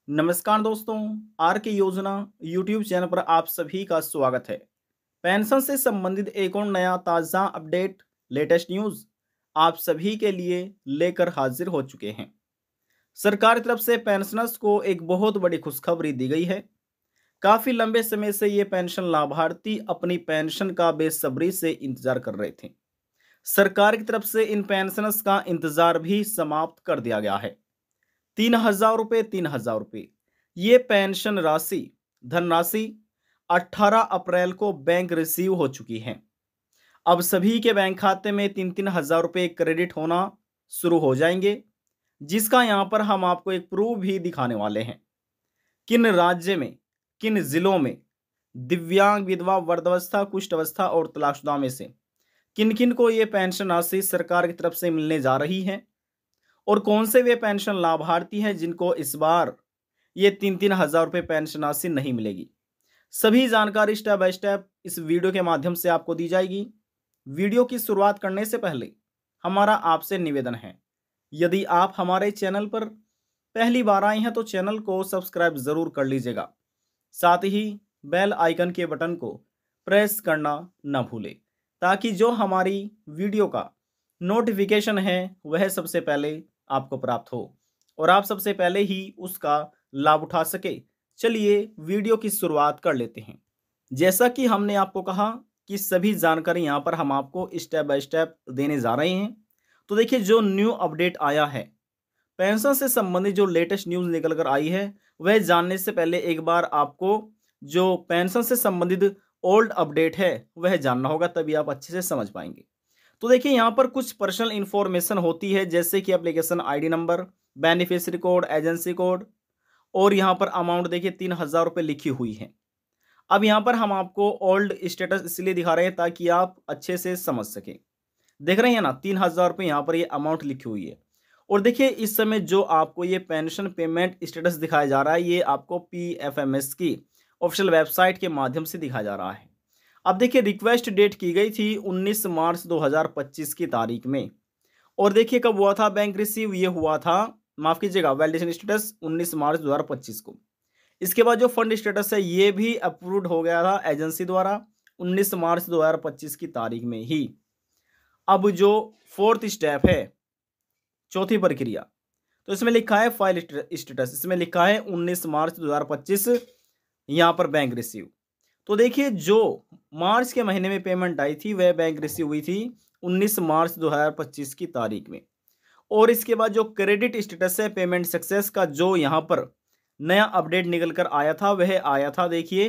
नमस्कार दोस्तों, आर के योजना यूट्यूब चैनल पर आप सभी का स्वागत है। पेंशन से संबंधित एक और नया ताज़ा अपडेट, लेटेस्ट न्यूज़ आप सभी के लिए लेकर हाजिर हो चुके हैं। सरकार की तरफ से पेंशनर्स को एक बहुत बड़ी खुशखबरी दी गई है। काफ़ी लंबे समय से ये पेंशन लाभार्थी अपनी पेंशन का बेसब्री से इंतजार कर रहे थे। सरकार की तरफ से इन पेंशनर्स का इंतजार भी समाप्त कर दिया गया है। 3,000 रुपये, 3,000 रुपये ये पेंशन राशि धनराशि 18 अप्रैल को बैंक रिसीव हो चुकी है। अब सभी के बैंक खाते में 3,000 रुपये क्रेडिट होना शुरू हो जाएंगे, जिसका यहां पर हम आपको एक प्रूफ भी दिखाने वाले हैं। किन राज्य में, किन जिलों में दिव्यांग, विधवा, वृद्धावस्था, कुष्ठ अवस्था और तलाकशुदा में से किन किन को ये पेंशन राशि सरकार की तरफ से मिलने जा रही है और कौन से वे पेंशन लाभार्थी हैं जिनको इस बार ये 3,000 रुपये पेंशन राशि नहीं मिलेगी। सभी जानकारी स्टेप बाय स्टेप इस वीडियो के माध्यम से आपको दी जाएगी। वीडियो की शुरुआत करने से पहले हमारा आपसे निवेदन है, यदि आप हमारे चैनल पर पहली बार आए हैं तो चैनल को सब्सक्राइब जरूर कर लीजिएगा। साथ ही बेल आइकन के बटन को प्रेस करना न भूलें, ताकि जो हमारी वीडियो का नोटिफिकेशन है वह सबसे पहले आपको प्राप्त हो और आप सबसे पहले ही उसका लाभ उठा सके। चलिए वीडियो की शुरुआत कर लेते हैं। जैसा कि हमने आपको कहा कि सभी जानकारी यहाँ पर हम आपको स्टेप बाय स्टेप देने जा रहे हैं। तो देखिए, जो न्यू अपडेट आया है, पेंशन से संबंधित जो लेटेस्ट न्यूज़ निकल कर आई है, वह जानने से पहले एक बार आपको जो पेंशन से संबंधित ओल्ड अपडेट है वह जानना होगा, तभी आप अच्छे से समझ पाएंगे। तो देखिए, यहाँ पर कुछ पर्सनल इंफॉर्मेशन होती है, जैसे कि application ID number, beneficiary code, agency code और यहाँ पर अमाउंट देखिए 3,000 रुपये लिखी हुई है। अब यहाँ पर हम आपको ओल्ड स्टेटस इसलिए दिखा रहे हैं ताकि आप अच्छे से समझ सकें। देख रहे हैं ना, 3,000 रुपये यहाँ पर ये अमाउंट लिखी हुई है। और देखिए, इस समय जो आपको ये पेंशन पेमेंट स्टेटस दिखाया जा रहा है, ये आपको PFMS की ऑफिशियल वेबसाइट के माध्यम से दिखाया जा रहा है। अब देखिए, रिक्वेस्ट डेट की गई थी 19 मार्च 2025 की तारीख में। और देखिए कब हुआ था बैंक रिसीव, ये हुआ था, माफ कीजिएगा, वैलिडेशन स्टेटस 19 मार्च 2025 को। इसके बाद जो फंड स्टेटस है ये भी अप्रूव्ड हो गया था एजेंसी द्वारा 19 मार्च 2025 की तारीख में ही। अब जो फोर्थ स्टेप है, चौथी प्रक्रिया, तो इसमें लिखा है फाइल स्टेटस, इसमें लिखा है 19 मार्च 2025 यहाँ पर बैंक रिसीव। तो देखिए, जो मार्च के महीने में पेमेंट आई थी वह बैंक रिसीव हुई थी 19 मार्च 2025 की तारीख में। और इसके बाद जो क्रेडिट स्टेटस है पेमेंट सक्सेस का, जो यहाँ पर नया अपडेट निकल कर आया था वह आया था, देखिए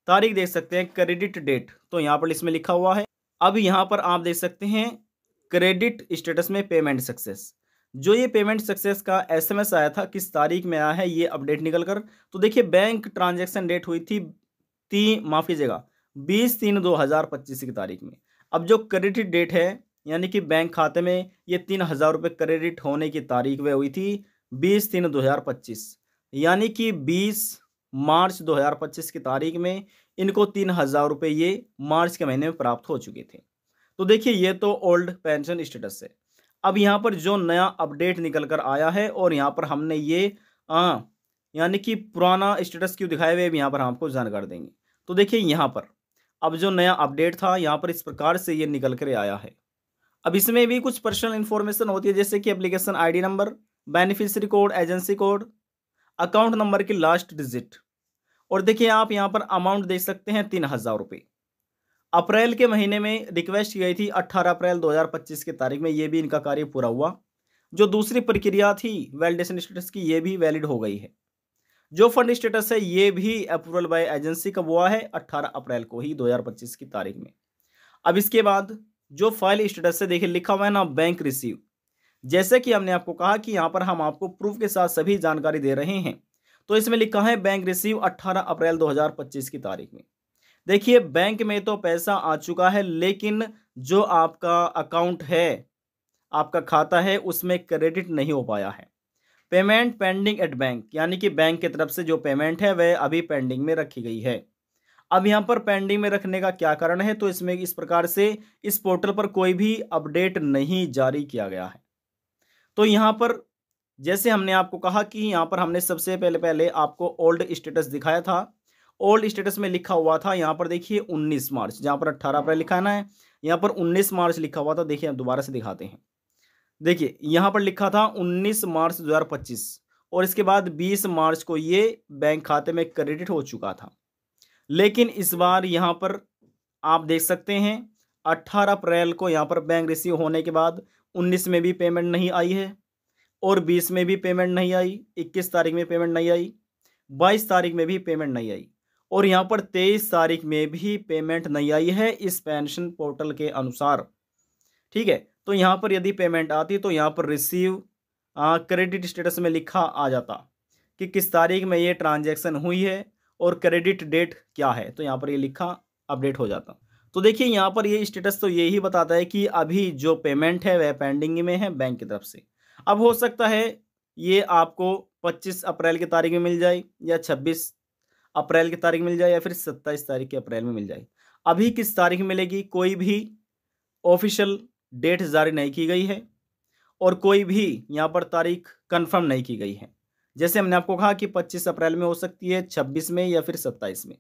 तारीख देख सकते हैं, क्रेडिट डेट, तो यहाँ पर इसमें लिखा हुआ है। अब यहाँ पर आप देख सकते हैं क्रेडिट स्टेटस में पेमेंट सक्सेस, जो ये पेमेंट सक्सेस का SMS आया था किस तारीख में आया है ये अपडेट निकल कर। तो देखिए, बैंक ट्रांजैक्शन डेट हुई थी माफ कीजिएगा 20/3/2025 की तारीख में। अब जो क्रेडिट डेट है, यानी कि बैंक खाते में ये 3,000 रुपये क्रेडिट होने की तारीख वह हुई थी 20/3/2025, यानी कि 20 मार्च 2025 की तारीख में इनको 3,000 रुपये ये मार्च के महीने में प्राप्त हो चुके थे। तो देखिए, ये तो ओल्ड पेंशन स्टेटस है। अब यहाँ पर जो नया अपडेट निकल कर आया है और यहाँ पर हमने ये यानी कि पुराना स्टेटस क्यों दिखाया हुआ है, यहाँ पर हम आपको जानकारी देंगे। तो देखिए, यहाँ पर अब जो नया अपडेट था यहाँ पर इस प्रकार से ये निकल कर आया है। अब इसमें भी कुछ पर्सनल इंफॉर्मेशन होती है, जैसे कि application ID number, beneficiary code, agency code, account number की लास्ट डिजिट। और देखिए, आप यहाँ पर अमाउंट देख सकते हैं 3,000 रुपये। अप्रैल के महीने में रिक्वेस्ट की गई थी 18 अप्रैल 2025 की तारीख में, ये भी इनका कार्य पूरा हुआ। जो दूसरी प्रक्रिया थी वैलिडेशन स्टेटस की, ये भी वैलिड हो गई है। जो फंड स्टेटस है ये भी अप्रूवल बाय एजेंसी कब हुआ है, 18 अप्रैल को ही 2025 की तारीख में। अब इसके बाद जो फाइल स्टेटस है, देखिए लिखा हुआ है ना, बैंक रिसीव। जैसे कि हमने आपको कहा कि यहाँ पर हम आपको प्रूफ के साथ सभी जानकारी दे रहे हैं, तो इसमें लिखा है बैंक रिसीव 18 अप्रैल 2025 की तारीख में। देखिए, बैंक में तो पैसा आ चुका है, लेकिन जो आपका अकाउंट है, आपका खाता है, उसमें क्रेडिट नहीं हो पाया है। पेमेंट पेंडिंग एट बैंक, यानी कि बैंक की तरफ से जो पेमेंट है वह अभी पेंडिंग में रखी गई है। अब यहाँ पर पेंडिंग में रखने का क्या कारण है, तो इसमें इस प्रकार से इस पोर्टल पर कोई भी अपडेट नहीं जारी किया गया है। तो यहाँ पर जैसे हमने आपको कहा कि यहाँ पर हमने सबसे पहले आपको ओल्ड स्टेटस दिखाया था। ओल्ड स्टेटस में लिखा हुआ था यहाँ पर देखिए 19 मार्च, जहाँ पर 18 अप्रैल लिखा है ना, यहाँ पर 19 मार्च लिखा हुआ था। देखिए हम दोबारा से दिखाते हैं। देखिए यहाँ पर लिखा था 19 मार्च 2025 और इसके बाद 20 मार्च को ये बैंक खाते में क्रेडिट हो चुका था। लेकिन इस बार यहाँ पर आप देख सकते हैं 18 अप्रैल को यहाँ पर बैंक रिसीव होने के बाद 19 में भी पेमेंट नहीं आई है और 20 में भी पेमेंट नहीं आई, 21 तारीख में पेमेंट नहीं आई, 22 तारीख में भी पेमेंट नहीं आई और यहाँ पर 23 तारीख में भी पेमेंट नहीं आई है इस पेंशन पोर्टल के अनुसार। ठीक है, तो यहाँ पर यदि पेमेंट आती तो यहाँ पर रिसीव क्रेडिट स्टेटस में लिखा आ जाता कि किस तारीख में ये ट्रांजैक्शन हुई है और क्रेडिट डेट क्या है, तो यहाँ पर ये लिखा अपडेट हो जाता। तो देखिए यहाँ पर ये स्टेटस तो यही बताता है कि अभी जो पेमेंट है वह पेंडिंग में है बैंक की तरफ से। अब हो सकता है ये आपको 25 अप्रैल की तारीख में मिल जाए या 26 अप्रैल की तारीख मिल जाए या फिर 27 तारीख के अप्रैल में मिल जाए। अभी किस तारीख में मिलेगी कोई भी ऑफिशियल डेट जारी नहीं की गई है और कोई भी यहाँ पर तारीख कंफर्म नहीं की गई है। जैसे हमने आपको कहा कि 25 अप्रैल में हो सकती है, 26 में या फिर 27 में,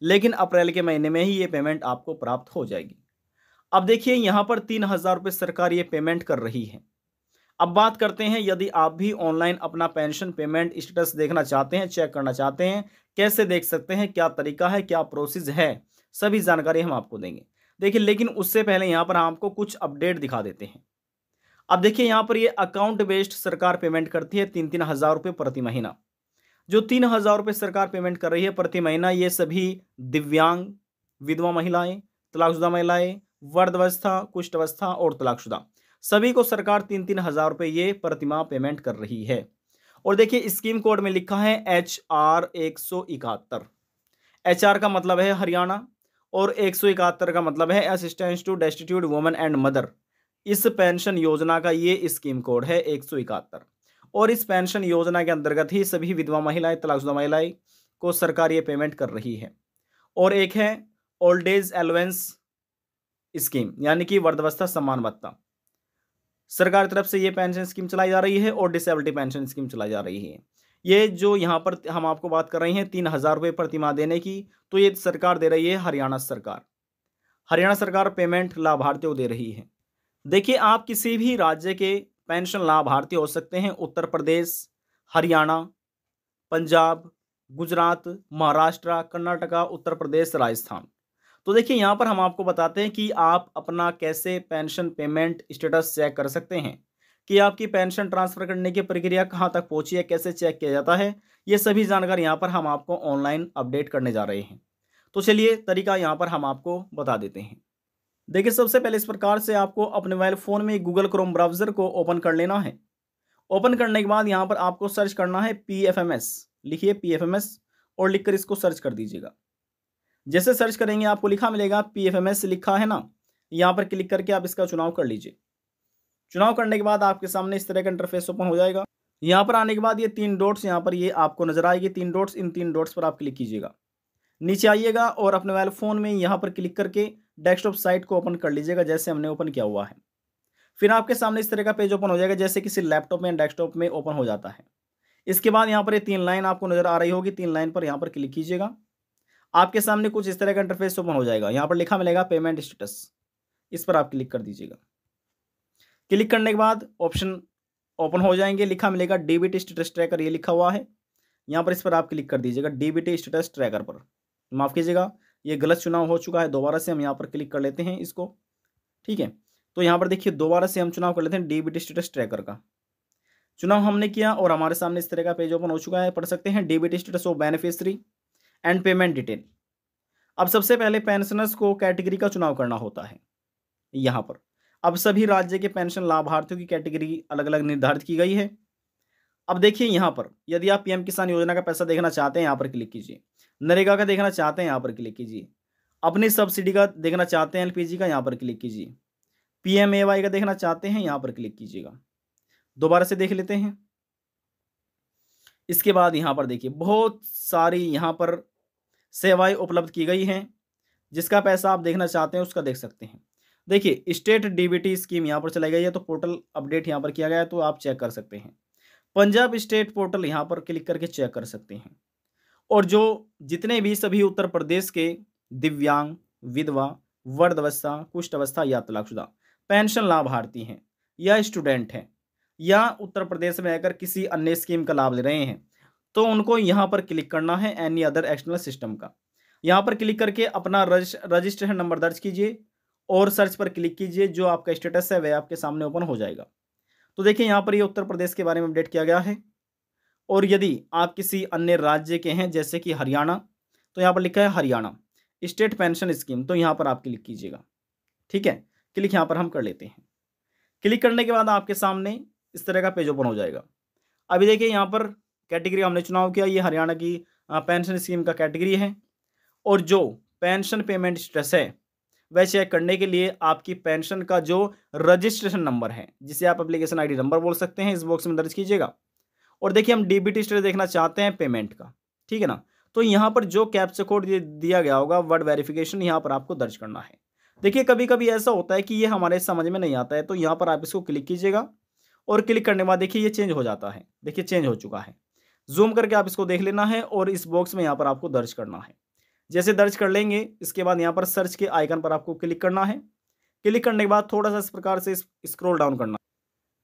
लेकिन अप्रैल के महीने में ही ये पेमेंट आपको प्राप्त हो जाएगी। अब देखिए यहाँ पर 3,000 रुपये सरकार ये पेमेंट कर रही है। अब बात करते हैं यदि आप भी ऑनलाइन अपना पेंशन पेमेंट स्टेटस देखना चाहते हैं, चेक करना चाहते हैं, कैसे देख सकते हैं, क्या तरीका है, क्या प्रोसेस है, सभी जानकारी हम आपको देंगे। देखिए लेकिन उससे पहले यहाँ पर आपको कुछ अपडेट दिखा देते हैं। अब देखिए यहाँ पर ये अकाउंट बेस्ड सरकार पेमेंट करती है 3-3 हज़ार रुपये प्रति महीना। जो 3,000 रुपये सरकार पेमेंट कर रही है प्रति महीना, ये सभी दिव्यांग, विधवा महिलाएं, तलाकशुदा महिलाएं, वृद्धावस्था, कुष्ठ अवस्था और तलाकशुदा सभी को सरकार 3-3 हज़ार रुपये ये प्रतिमाह पेमेंट कर रही है। और देखिए स्कीम कोड में लिखा है HR 171। HR का मतलब है हरियाणा और 171 का मतलब है assistance to destitute women and mother. इस पेंशन योजना का ये स्कीम कोड है 171 और इस पेंशन योजना के अंतर्गत ही सभी विधवा महिलाएं, तलाकशुदा महिलाएं को सरकार ये पेमेंट कर रही है। और एक है ओल्ड एज एलाउंस स्कीम, यानी कि वृद्धावस्था सम्मान भत्ता। सरकार की तरफ से ये पेंशन स्कीम चलाई जा रही है और डिसेबिलिटी पेंशन स्कीम चलाई जा रही है। ये जो यहाँ पर हम आपको बात कर रहे हैं 3,000 रुपये प्रति माह देने की, तो ये सरकार दे रही है हरियाणा सरकार। हरियाणा सरकार पेमेंट लाभार्थियों को दे रही है। देखिए आप किसी भी राज्य के पेंशन लाभार्थी हो सकते हैं, उत्तर प्रदेश, हरियाणा, पंजाब, गुजरात, महाराष्ट्र, कर्नाटका, उत्तर प्रदेश, राजस्थान। तो देखिए यहाँ पर हम आपको बताते हैं कि आप अपना कैसे पेंशन पेमेंट स्टेटस चेक कर सकते हैं, कि आपकी पेंशन ट्रांसफ़र करने की प्रक्रिया कहाँ तक पहुँची है, कैसे चेक किया जाता है। ये सभी जानकारी यहाँ पर हम आपको ऑनलाइन अपडेट करने जा रहे हैं। तो चलिए तरीका यहाँ पर हम आपको बता देते हैं। देखिए सबसे पहले इस प्रकार से आपको अपने मोबाइल फ़ोन में गूगल क्रोम ब्राउज़र को ओपन कर लेना है। ओपन करने के बाद यहाँ पर आपको सर्च करना है PFMS, लिखिए PFMS और लिखकर इसको सर्च कर दीजिएगा। जैसे सर्च करेंगे आपको लिखा मिलेगा PFMS लिखा है ना, यहाँ पर क्लिक करके आप इसका चुनाव कर लीजिए। चुनाव करने के बाद आपके सामने इस तरह का इंटरफेस ओपन हो जाएगा। यहाँ पर आने के बाद ये 3 डॉट्स यहाँ पर ये आपको नजर आएगी, 3 डॉट्स, इन 3 डॉट्स पर आप क्लिक कीजिएगा। नीचे आइएगा और अपने मोबाइल फ़ोन में यहाँ पर क्लिक करके डेस्कटॉप साइट को ओपन कर लीजिएगा, जैसे हमने ओपन किया हुआ है। फिर आपके सामने इस तरह का पेज ओपन हो जाएगा, जैसे किसी लैपटॉप में डेस्कटॉप में ओपन हो जाता है। इसके बाद यहाँ पर ये 3 लाइन आपको नजर आ रही होगी, 3 लाइन पर यहाँ पर क्लिक कीजिएगा। आपके सामने कुछ इस तरह का इंटरफेस ओपन हो जाएगा। यहाँ पर लिखा मिलेगा पेमेंट स्टेटस, इस पर आप क्लिक कर दीजिएगा। क्लिक करने के बाद ऑप्शन ओपन हो जाएंगे, लिखा मिलेगा डीबीटी स्टेटस ट्रैकर, ये लिखा हुआ है। यहाँ पर इस पर आप क्लिक कर दीजिएगा, डीबीटी स्टेटस ट्रैकर पर। माफ़ कीजिएगा, ये गलत चुनाव हो चुका है। दोबारा से हम यहाँ पर क्लिक कर लेते हैं इसको, ठीक है। तो यहाँ पर देखिए दोबारा से हम चुनाव कर लेते हैं डीबीटी स्टेटस ट्रैकर का। चुनाव हमने किया और हमारे सामने इस तरह का पेज ओपन हो चुका है। पढ़ सकते हैं DBT status of beneficiary and payment detail. अब सबसे पहले पेंशनर्स को कैटेगरी का चुनाव करना होता है यहाँ पर। अब सभी राज्य के पेंशन लाभार्थियों की कैटेगरी अलग अलग निर्धारित की गई है। अब देखिए यहाँ पर यदि आप PM किसान योजना का पैसा देखना चाहते हैं, यहाँ पर क्लिक कीजिए। नरेगा का देखना चाहते हैं, यहाँ पर क्लिक कीजिए। अपनी सब्सिडी का देखना चाहते हैं, LPG का, यहाँ पर क्लिक कीजिए। PMAY का देखना चाहते हैं, यहाँ पर क्लिक कीजिएगा। दोबारा से देख लेते हैं। इसके बाद यहाँ पर देखिए बहुत सारी यहाँ पर सेवाएं उपलब्ध की गई हैं। जिसका पैसा आप देखना चाहते हैं उसका देख सकते हैं। देखिए स्टेट DBT स्कीम यहाँ पर चलाई गई है, तो पोर्टल अपडेट यहाँ पर किया गया है, तो आप चेक कर सकते हैं। पंजाब स्टेट पोर्टल यहाँ पर क्लिक करके चेक कर सकते हैं। और जो जितने भी सभी उत्तर प्रदेश के दिव्यांग, विधवा, वृद्धावस्था, कुष्ठ अवस्था या तलाकशुदा पेंशन लाभार्थी हैं या स्टूडेंट हैं या उत्तर प्रदेश में अगर किसी अन्य स्कीम का लाभ ले रहे हैं, तो उनको यहाँ पर क्लिक करना है एनी अदर एक्सटर्नल सिस्टम का। यहाँ पर क्लिक करके अपना रजिस्ट्रेशन नंबर दर्ज कीजिए और सर्च पर क्लिक कीजिए। जो आपका स्टेटस है वह आपके सामने ओपन हो जाएगा। तो देखिए यहाँ पर ये उत्तर प्रदेश के बारे में अपडेट किया गया है। और यदि आप किसी अन्य राज्य के हैं जैसे कि हरियाणा, तो यहाँ पर लिखा है हरियाणा स्टेट पेंशन स्कीम, तो यहाँ पर आप क्लिक कीजिएगा। ठीक है, क्लिक यहाँ पर हम कर लेते हैं। क्लिक करने के बाद आपके सामने इस तरह का पेज ओपन हो जाएगा। अभी देखिए यहाँ पर कैटेगरी हमने चुनाव किया, ये हरियाणा की पेंशन स्कीम का कैटेगरी है। और जो पेंशन पेमेंट स्टेटस है वह चेक करने के लिए आपकी पेंशन का जो रजिस्ट्रेशन नंबर है, जिसे आप एप्लीकेशन आईडी नंबर बोल सकते हैं, इस बॉक्स में दर्ज कीजिएगा। और देखिए हम डीबीटी स्टेटस देखना चाहते हैं पेमेंट का, ठीक है ना। तो यहाँ पर जो कैप्चा कोड दिया गया होगा वर्ड वेरिफिकेशन, यहाँ पर आपको दर्ज करना है। देखिए कभी कभी ऐसा होता है कि ये हमारे समझ में नहीं आता है, तो यहाँ पर आप इसको क्लिक कीजिएगा और क्लिक करने के बाद देखिए ये चेंज हो जाता है। देखिए चेंज हो चुका है। जूम करके आप इसको देख लेना है और इस बॉक्स में यहाँ पर आपको दर्ज करना है। जैसे दर्ज कर लेंगे, इसके बाद यहाँ पर सर्च के आइकन पर आपको क्लिक करना है। क्लिक करने के बाद थोड़ा सा इस प्रकार से स्क्रॉल डाउन करना।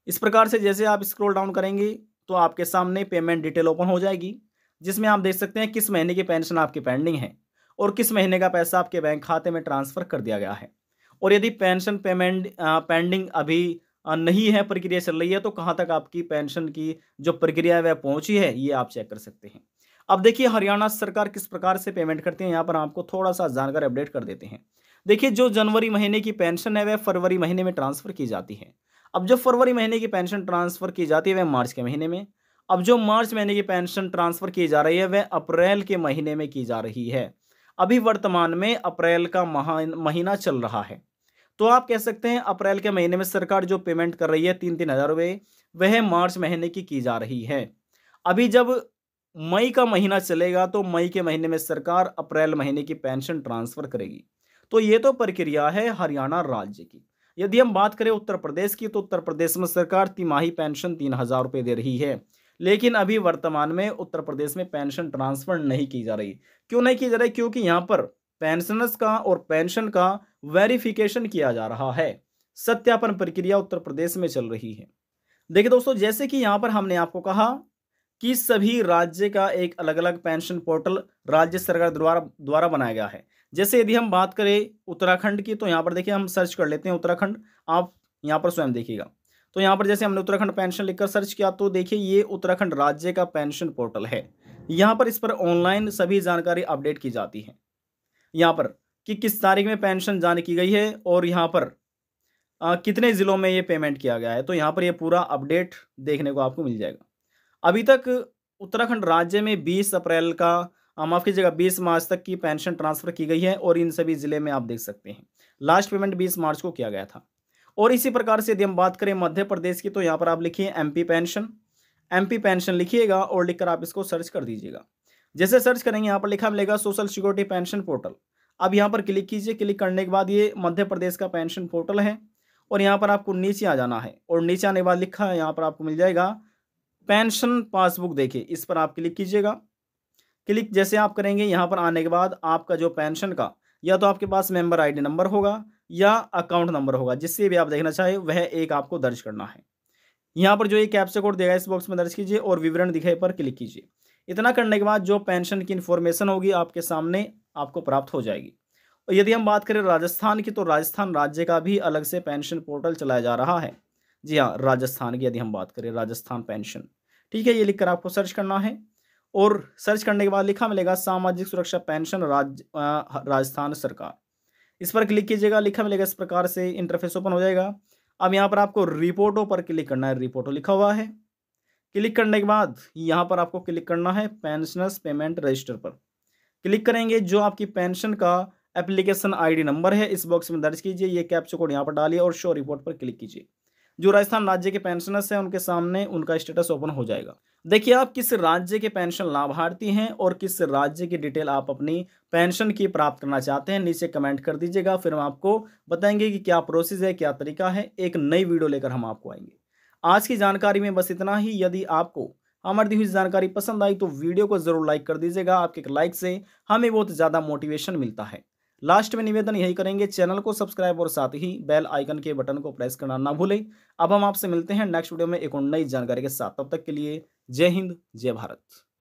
इस प्रकार से जैसे आप स्क्रॉल डाउन करेंगे तो आपके सामने पेमेंट डिटेल ओपन हो जाएगी, जिसमें आप देख सकते हैं किस महीने की पेंशन आपकी पेंडिंग है और किस महीने का पैसा आपके बैंक खाते में ट्रांसफर कर दिया गया है। और यदि पेंशन पेमेंट पेंडिंग अभी नहीं है, प्रक्रिया चल रही है, तो कहाँ तक आपकी पेंशन की जो प्रक्रिया है वह पहुंची है, ये आप चेक कर सकते हैं। अब देखिए हरियाणा सरकार किस प्रकार से पेमेंट करती है, यहाँ पर आपको थोड़ा सा जानकारी अपडेट कर देते हैं। देखिए जो जनवरी महीने की पेंशन है वह फरवरी महीने में ट्रांसफर की जाती है। अब जो फरवरी महीने की पेंशन ट्रांसफर की जाती है वह मार्च के महीने में। अब जो मार्च महीने की पेंशन ट्रांसफर की जा रही है वह अप्रैल के महीने में की जा रही है। अभी वर्तमान में अप्रैल का महीना चल रहा है, तो आप कह सकते हैं अप्रैल के महीने में सरकार जो पेमेंट कर रही है 3-3 हज़ार रुपये, वह मार्च महीने की जा रही है। अभी जब मई का महीना चलेगा तो मई के महीने में सरकार अप्रैल महीने की पेंशन ट्रांसफर करेगी। तो ये तो प्रक्रिया है हरियाणा राज्य की। यदि हम बात करें उत्तर प्रदेश की, तो उत्तर प्रदेश में सरकार तिमाही पेंशन 3,000 रुपये दे रही है, लेकिन अभी वर्तमान में उत्तर प्रदेश में पेंशन ट्रांसफर नहीं की जा रही। क्यों नहीं की जा रही? क्योंकि यहाँ पर पेंशनर्स का और पेंशन का वेरिफिकेशन किया जा रहा है। सत्यापन प्रक्रिया उत्तर प्रदेश में चल रही है। देखिए दोस्तों, जैसे कि यहाँ पर हमने आपको कहा कि सभी राज्य का एक अलग अलग पेंशन पोर्टल राज्य सरकार द्वारा बनाया गया है। जैसे यदि हम बात करें उत्तराखंड की, तो यहाँ पर देखिए हम सर्च कर लेते हैं उत्तराखंड। आप यहाँ पर स्वयं देखिएगा। तो यहाँ पर जैसे हमने उत्तराखंड पेंशन लिखकर सर्च किया, तो देखिए ये उत्तराखंड राज्य का पेंशन पोर्टल है। यहाँ पर इस पर ऑनलाइन सभी जानकारी अपडेट की जाती है। यहाँ पर कि किस तारीख में पेंशन जारी की गई है और यहाँ पर कितने जिलों में ये पेमेंट किया गया है, तो यहाँ पर ये पूरा अपडेट देखने को आपको मिल जाएगा। अभी तक उत्तराखंड राज्य में 20 अप्रैल का माफ कीजिएगा 20 मार्च तक की पेंशन ट्रांसफर की गई है और इन सभी जिले में आप देख सकते हैं लास्ट पेमेंट 20 मार्च को किया गया था। और इसी प्रकार से यदि हम बात करें मध्य प्रदेश की, तो यहाँ पर आप लिखिए एमपी पेंशन लिखिएगा और लिखकर आप इसको सर्च कर दीजिएगा। जैसे सर्च करेंगे यहाँ पर लिखा मिलेगा सोशल सिक्योरिटी पेंशन पोर्टल। अब यहाँ पर क्लिक कीजिए। क्लिक करने के बाद ये मध्य प्रदेश का पेंशन पोर्टल है और यहाँ पर आपको नीचे आ जाना है और नीचे आने के बाद लिखा है यहाँ पर आपको मिल जाएगा पेंशन पासबुक। देखिए इस पर आप क्लिक कीजिएगा। क्लिक जैसे आप करेंगे, यहाँ पर आने के बाद आपका जो पेंशन का या तो आपके पास मेंबर आईडी नंबर होगा या अकाउंट नंबर होगा, जिससे भी आप देखना चाहे वह एक आपको दर्ज करना है। यहाँ पर जो ये कैप्चा कोड देगा इस बॉक्स में दर्ज कीजिए और विवरण दिखाई पर क्लिक कीजिए। इतना करने के बाद जो पेंशन की इन्फॉर्मेशन होगी आपके सामने आपको प्राप्त हो जाएगी। और यदि हम बात करें राजस्थान की, तो राजस्थान राज्य का भी अलग से पेंशन पोर्टल चलाया जा रहा है। जी हाँ, राजस्थान की यदि हम बात करें राजस्थान पेंशन, ठीक है, ये लिखकर आपको सर्च करना है और सर्च करने के बाद लिखा मिलेगा सामाजिक सुरक्षा पेंशन राजस्थान सरकार। इस पर क्लिक कीजिएगा। लिखा मिलेगा इस प्रकार से इंटरफेस ओपन हो जाएगा। अब यहाँ पर आपको रिपोर्टों पर क्लिक करना है। रिपोर्टों लिखा हुआ है। क्लिक करने के बाद यहाँ पर आपको क्लिक करना है पेंशनर्स पेमेंट रजिस्टर पर। क्लिक करेंगे, जो आपकी पेंशन का एप्लीकेशन आईडी नंबर है इस बॉक्स में दर्ज कीजिए। ये कैप्चा कोड यहाँ पर डालिए और शो रिपोर्ट पर क्लिक कीजिए। जो राजस्थान राज्य के पेंशनर्स हैं उनके सामने उनका स्टेटस ओपन हो जाएगा। देखिए आप किस राज्य के पेंशन लाभार्थी हैं और किस राज्य की डिटेल आप अपनी पेंशन की प्राप्त करना चाहते हैं, नीचे कमेंट कर दीजिएगा। फिर हम आपको बताएंगे कि क्या प्रोसेस है, क्या तरीका है। एक नई वीडियो लेकर हम आपको आएंगे। आज की जानकारी में बस इतना ही। यदि आपको हमारी दी हुई जानकारी पसंद आई तो वीडियो को जरूर लाइक कर दीजिएगा। आपके एक लाइक से हमें बहुत ज़्यादा मोटिवेशन मिलता है। लास्ट में निवेदन यही करेंगे, चैनल को सब्सक्राइब और साथ ही बेल आइकन के बटन को प्रेस करना ना भूलें। अब हम आपसे मिलते हैं नेक्स्ट वीडियो में एक और नई जानकारी के साथ। तब तक के लिए जय हिंद, जय भारत।